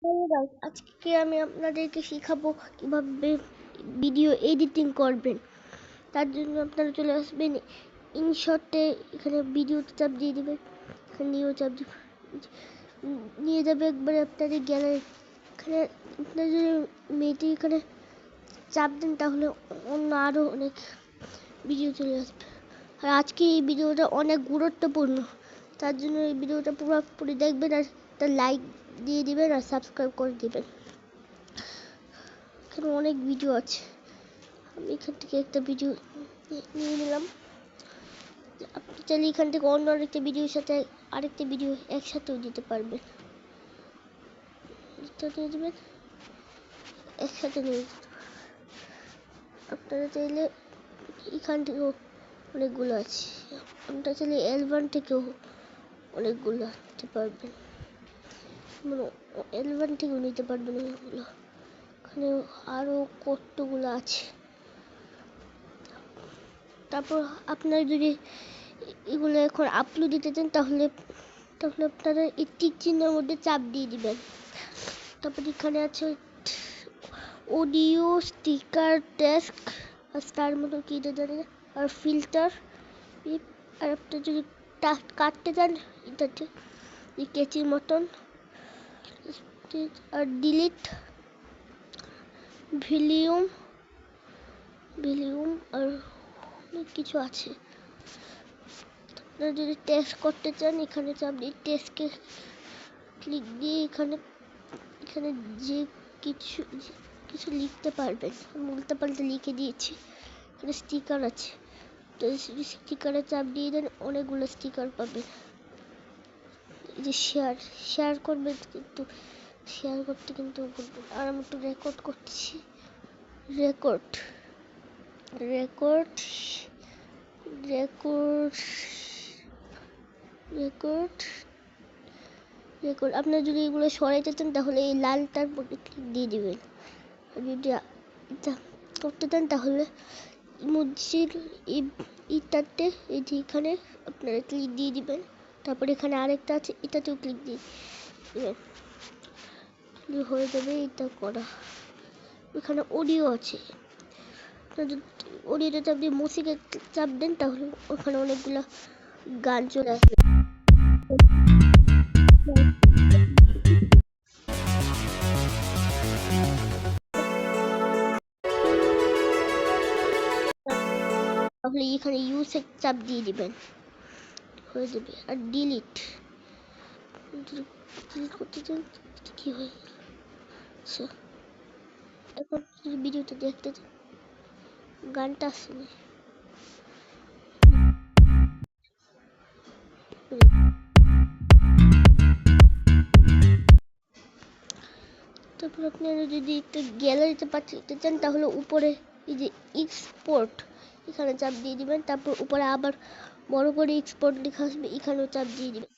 Hello guys, আজকে আমি আপনাদেরকে শেখাবো কিভাবে ভিডিও এডিটিং করবেন। তার জন্য আপনারা চলে আসবেন ইনশটে, এখানে ভিডিওতে চাপ দিয়ে দিবেন, এখানে নিয়েও চাপ নিয়ে যাবে একবারে আপনাদের গ্যালারি। এখানে আপনার যদি মেয়েটি এখানে চাপ দেন তাহলে অন্য আরও অনেক ভিডিও চলে আসবে। আর আজকে এই ভিডিওটা অনেক গুরুত্বপূর্ণ, তার জন্য এই ভিডিওটা পুরোপুরি দেখবেন আর একটা লাইক দিয়ে দিবেন আর সাবস্ক্রাইব করে দিবেন। এখানে অনেক ভিডিও আছে, আমি এখান থেকে একটা ভিডিও নিয়ে নিলাম। আপনি চাইলে এখান থেকে অন্য আরেকটা ভিডিওর সাথে আরেকটা ভিডিও একসাথেও দিতে পারবেন। নিয়ে দেবেন, একসাথে নিয়ে যেতে। আপনারা চাইলে এখান থেকেও অনেকগুলো আছে, আপনারা চাইলে L1 থেকেও অনেকগুলো নিতে পারবেন, মানে L1 থেকেও নিতে পারবেন অনেকগুলো। এখানে আরও কতগুলো আছে। তারপর আপনারা যদি এগুলো এখন আপলোড দিতে চান তাহলে আপনারা এই টিক চিহ্নের মধ্যে চাপ দিয়ে দিবেন। তারপর এখানে আছে অডিও স্টিকার টেস্ক আর তার মতো কি জানি আর ফিল্টার। আর আপনি যদি কাটতে চান এটাতে এই কেচির মতন, আর ডিলিট ভলিউম আর অনেক কিছু আছে। আপনারা যদি টেস্ট করতে চান এখানে চাপ দিয়ে টেস্টকে ক্লিক দিয়ে এখানে যে কিছু লিখতে পারবেন। আমি উল্টা পাল্টা লিখে দিয়েছি। এখানে স্টিকার আছে, তো স্টিকারে চাপ দিয়ে দেন, অনেকগুলো স্টিকার পাবেন। এই যে শেয়ার করবেন, কিন্তু শেয়ার করতে কিন্তু বলবেন। আর আমি একটু রেকর্ড করতেছি, রেকর্ড আপনারা যদি এগুলো সরাইতে চান তাহলে এই লালটার মধ্যে ক্লিক দিয়ে দিবেন। যদি এটা করতে চান তাহলে ইমোজির ইটাতে এই যে এখানে আপনারা ক্লিক দিয়ে দিবেন। তারপরে এখানে আরেকটা আছে, এটাতেও ক্লিক দিয়ে দিবেন, হয়ে যাবে এটা করা। এখানে অডিও আছে, অডিওতে আপনি মিউজিকে চাপ দেন তাহলে ওখানে অনেকগুলো গান চলে আসবে। তাহলে এখানে ইউজে চাপ দিয়ে দিবেন, হয়ে যাবে। আর ডিলিট করতে চান কি হয়। আচ্ছা, এখন যদি ভিডিওটা দেখতে চান, গানটা আসেনি, তারপর আপনারা যদি একটা গ্যালারিতে পাঠাতে চান তাহলে উপরে এই যে এক্সপোর্ট এখানে চাপ দিয়ে দিবেন। তারপর উপরে আবার বড় করে এক্সপোর্ট লেখা আসবে, এখানেও চাপ দিয়ে দিবেন।